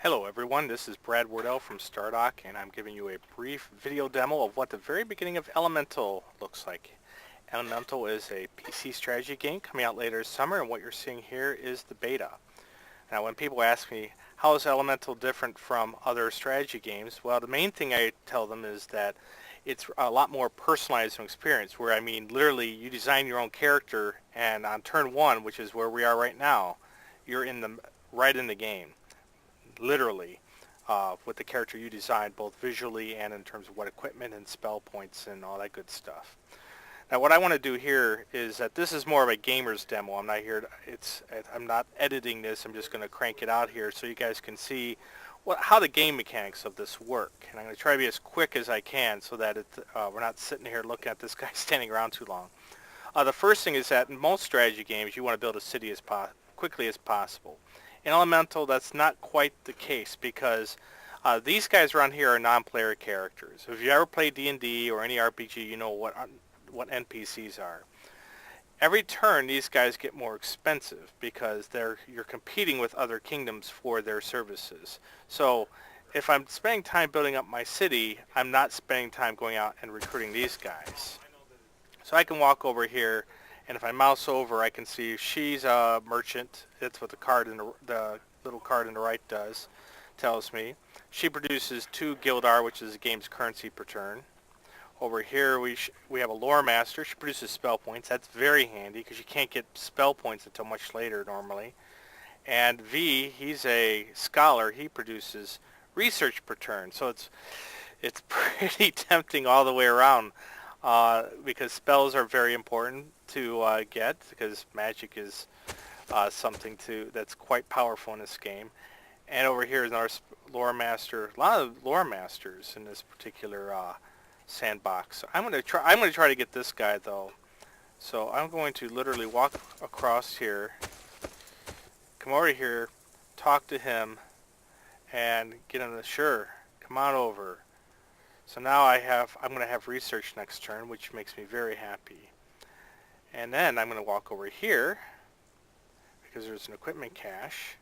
Hello everyone, this is Brad Wardell from Stardock, and I'm giving you a brief video demo of what the very beginning of Elemental looks like. Elemental is a PC strategy game coming out later this summer, and what you're seeing here is the beta. Now when people ask me, how is Elemental different from other strategy games? Well, the main thing I tell them is that it's a lot more personalized experience, where I mean literally you design your own character, and on turn one, which is where we are right now, you're right in the game. Literally, with the character you designed, both visually and in terms of what equipment and spell points and all that good stuff. Now, what I want to do here is that this is more of a gamer's demo. I'm not here. I'm not editing this. I'm just going to crank it out here so you guys can see how the game mechanics of this work. And I'm going to try to be as quick as I can so that we're not sitting here looking at this guy standing around too long. The first thing is that in most strategy games, you want to build a city as quickly as possible. In Elemental, that's not quite the case because these guys around here are non-player characters. If you ever played D&D or any RPG, you know what NPCs are. Every turn, these guys get more expensive because you're competing with other kingdoms for their services. So if I'm spending time building up my city, I'm not spending time going out and recruiting these guys. So I can walk over here, and if I mouse over, I can see she's a merchant. That's what the little card in the right tells me. She produces 2 Gildar, which is the game's currency per turn. Over here, we have a lore master. She produces spell points. That's very handy because you can't get spell points until much later normally. And V, he's a scholar. He produces research per turn. So it's pretty tempting all the way around. Because spells are very important to get, because magic is something that's quite powerful in this game. And over here is our lore master. A lot of lore masters in this particular sandbox. So I'm going to try to get this guy though. So I'm going to literally walk across here, come over here, talk to him, and get him to sure, come on over. So now I'm going to have research next turn, which makes me very happy. And then I'm going to walk over here, because there's an equipment cache.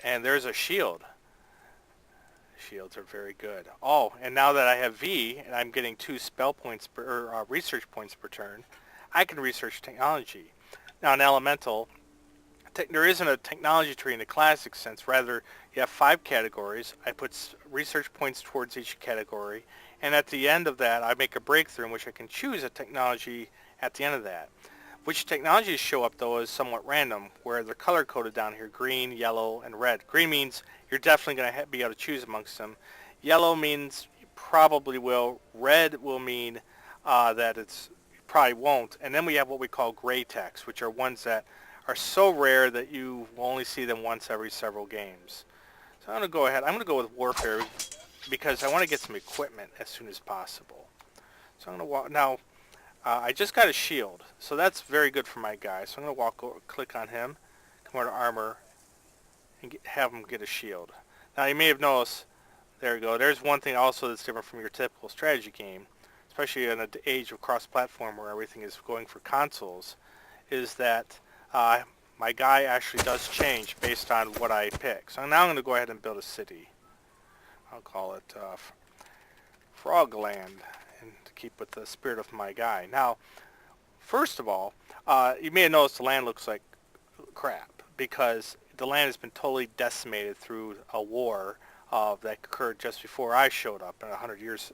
And there's a shield. Shields are very good. Oh, and now that I have V, and I'm getting 2 spell points or research points per turn, I can research technology. Now in Elemental, there isn't a technology tree in the classic sense. Rather, you have 5 categories. I put research points towards each category, and at the end of that, I make a breakthrough in which I can choose a technology at the end of that. Which technologies show up, though, is somewhat random, where they're color-coded down here: green, yellow, and red. Green means you're definitely going to be able to choose amongst them. Yellow means you probably will. Red will mean that you probably won't. And then we have what we call gray text, which are ones that are so rare that you will only see them once every several games. So I'm going to go ahead. I'm going to go with warfare because I want to get some equipment as soon as possible. So I'm going to walk now. I just got a shield, so that's very good for my guy. So I'm going to walk over, click on him, come over to armor, and have him get a shield. Now you may have noticed, there you go. There's one thing also that's different from your typical strategy game, especially in an age of cross-platform where everything is going for consoles, is that my guy actually does change based on what I pick. So now I'm going to go ahead and build a city. I'll call it Frogland, and to keep with the spirit of my guy. Now, first of all, you may have noticed the land looks like crap because the land has been totally decimated through a war that occurred just before I showed up, 100 years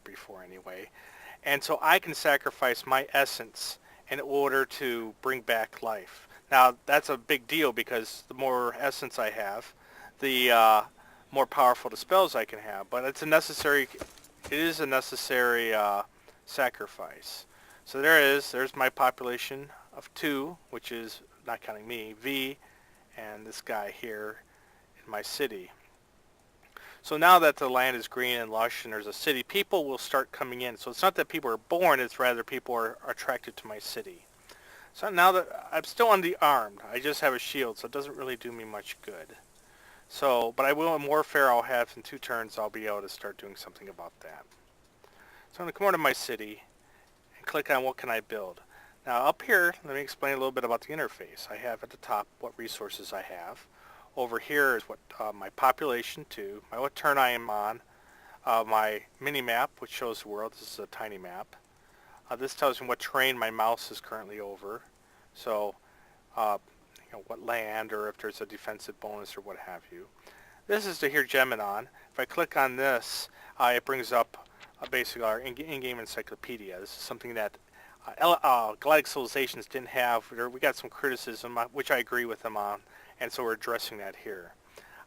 before anyway. And so I can sacrifice my essence in order to bring back life. Now, that's a big deal because the more essence I have, the more powerful the spells I can have. But it is a necessary sacrifice. So there's my population of 2, which is, not counting me, V, and this guy here in my city. So now that the land is green and lush and there's a city, people will start coming in. So it's not that people are born, it's rather people are attracted to my city. So now that I'm still unarmed, I just have a shield, so it doesn't really do me much good. So, but I will in warfare, I'll have in 2 turns, I'll be able to start doing something about that. So I'm going to come over to my city and click on what can I build. Now up here, let me explain a little bit about the interface. I have at the top what resources I have. Over here is what my population to, what turn I am on, my mini map, which shows the world. This is a tiny map. This tells me what terrain my mouse is currently over. So, what land, or if there's a defensive bonus or what have you. This is to hear Geminon. If I click on this, it brings up basically our in-game encyclopedia. This is something that Galactic Civilizations didn't have. We got some criticism, which I agree with them on, and so we're addressing that here.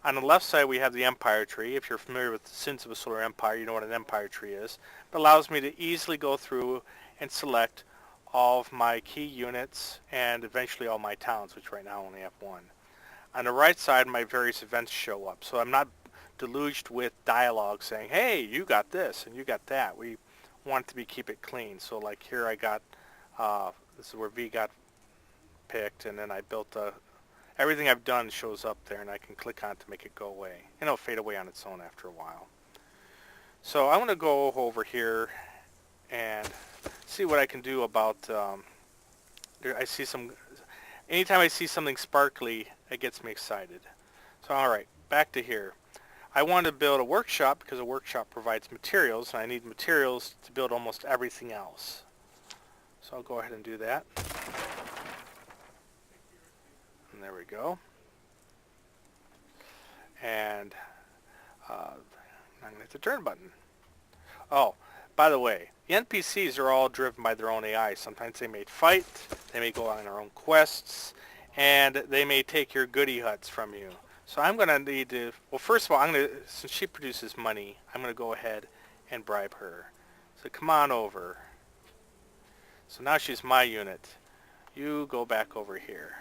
On the left side, we have the Empire tree. If you're familiar with the Sins of a Solar Empire, you know what an Empire tree is. It allows me to easily go through and select all of my key units and eventually all my towns, which right now I only have one. On the right side, my various events show up, so I'm not deluged with dialogue saying, hey, you got this and you got that. We want to keep it clean. So like here I got, this is where V got picked, and then I built everything I've done shows up there, and I can click on it to make it go away. And it'll fade away on its own after a while. So I'm going to go over here and see what I can do about, anytime I see something sparkly, it gets me excited. So alright, back to here. I want to build a workshop because a workshop provides materials, and I need materials to build almost everything else. So I'll go ahead and do that. And there we go. And I'm going to hit the turn button. Oh, by the way, the NPCs are all driven by their own AI. Sometimes they may fight, they may go on their own quests, and they may take your goodie huts from you. So I'm going to need to, well, first of all, since she produces money, I'm going to go ahead and bribe her. So come on over. So now she's my unit. You go back over here.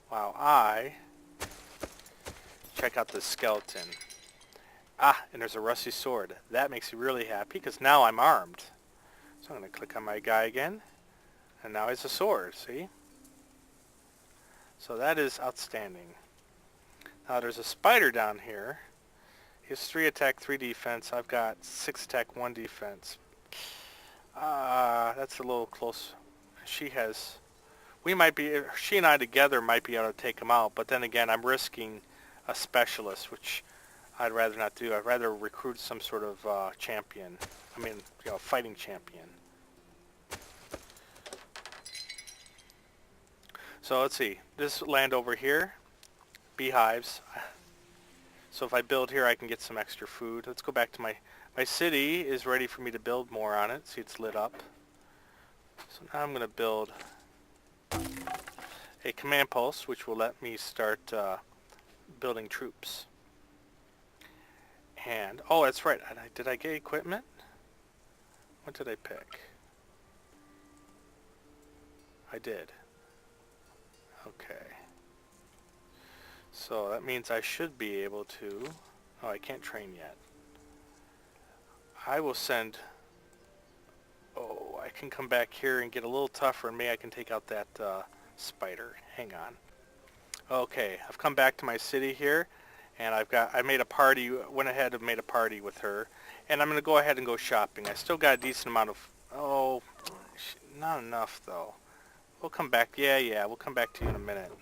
While I check out the skeleton. Ah, and there's a rusty sword. That makes me really happy because now I'm armed. So I'm going to click on my guy again. And now it's a sword, see? So that is outstanding. Now there's a spider down here. He has 3 attack, 3 defense. I've got 6 attack, 1 defense. That's a little close. She and I together might be able to take him out, but then again, I'm risking a specialist, which I'd rather not do. I'd rather recruit some sort of champion. Fighting champion. So let's see. This land over here, beehives. So if I build here, I can get some extra food. Let's go back to my city is ready for me to build more on it. See, it's lit up. So now I'm going to build a command post, which will let me start building troops. And, oh, that's right. Did I get equipment? What did I pick? I did. Okay. So that means I should be able to... Oh, I can't train yet. I will send... Oh, I can come back here and get a little tougher, and maybe I can take out that spider. Hang on. Okay, I've come back to my city here, and I made a party, went ahead and made a party with her, and I'm going to go ahead and go shopping. I still got a decent amount of... Oh, not enough, though. We'll come back. Yeah, we'll come back to you in a minute.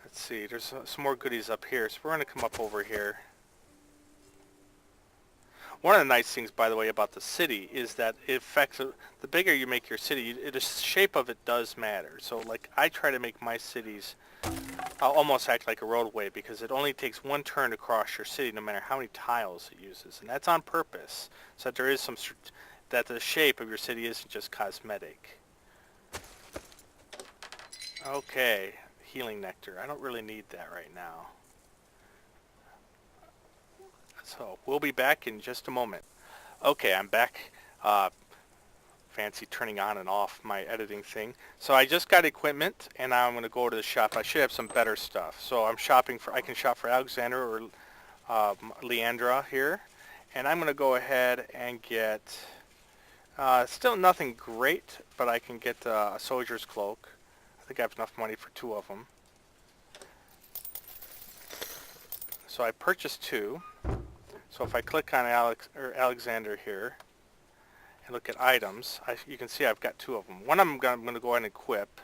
Let's see, there's some more goodies up here, so we're going to come up over here. One of the nice things, by the way, about the city is that it affects, the bigger you make your city, the shape of it does matter. So, like, I try to make my cities almost act like a roadway because it only takes one turn to cross your city no matter how many tiles it uses. And that's on purpose, so that there is that the shape of your city isn't just cosmetic. Okay, healing nectar. I don't really need that right now. So, we'll be back in just a moment. Okay, I'm back. Fancy turning on and off my editing thing. So I just got equipment, and now I'm going to go to the shop. I should have some better stuff. So I'm shopping for, I can shop for Alexander or Leandra here. And I'm going to go ahead and get, still nothing great, but I can get a soldier's cloak. I think I have enough money for 2 of them. So I purchased 2. So if I click on Alexander here, and look at items, you can see I've got two of them. One of them I'm going to go ahead and equip.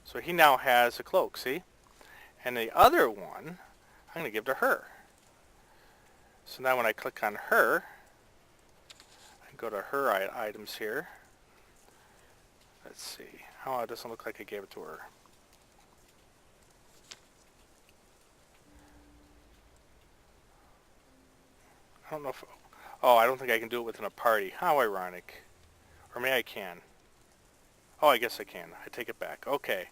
So he now has a cloak, see? And the other one, I'm going to give to her. So now when I click on her, I can go to her items here. Let's see. Oh, it doesn't look like I gave it to her. I don't know if... Oh, I don't think I can do it within a party. How ironic. Or maybe I can. Oh, I guess I can. I take it back. Okay.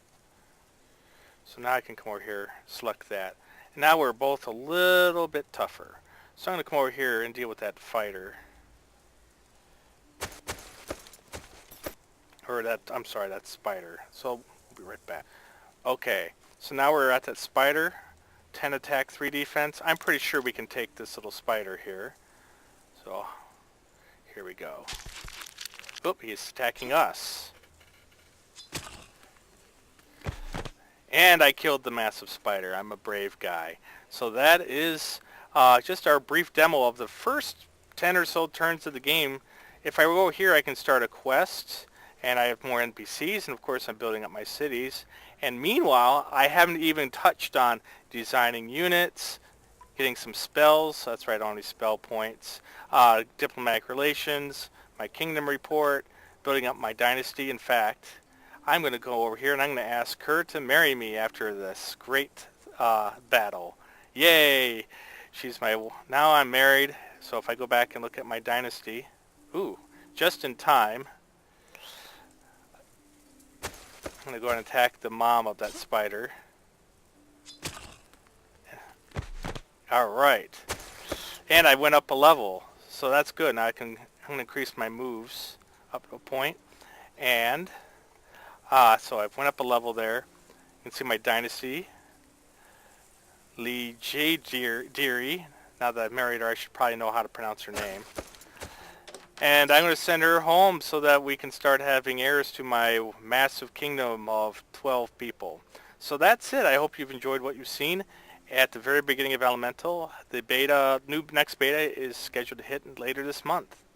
So now I can come over here, select that. And now we're both a little bit tougher. So I'm going to come over here and deal with that fighter. Or that, I'm sorry, that spider. So we'll be right back. Okay. So now we're at that spider. 10 attack, 3 defense. I'm pretty sure we can take this little spider here. So, here we go. Oop, he's attacking us. And I killed the massive spider. I'm a brave guy. So that is just our brief demo of the first 10 or so turns of the game. If I go here, I can start a quest, and I have more NPCs, and of course I'm building up my cities. And meanwhile, I haven't even touched on designing units, getting some spells, that's right, only spell points, diplomatic relations, my kingdom report, building up my dynasty. In fact, I'm going to go over here and I'm going to ask her to marry me after this great battle. Yay! Now I'm married, so if I go back and look at my dynasty, ooh, just in time, I'm going to go ahead and attack the mom of that spider. Alright. And I went up a level, so that's good. Now I'm going to increase my moves up to a point. And so I went up a level there. You can see my dynasty. Lee J. Deary. Now that I've married her, I should probably know how to pronounce her name. And I'm going to send her home so that we can start having heirs to my massive kingdom of 12 people. So that's it. I hope you've enjoyed what you've seen. At the very beginning of Elemental, the next beta is scheduled to hit later this month.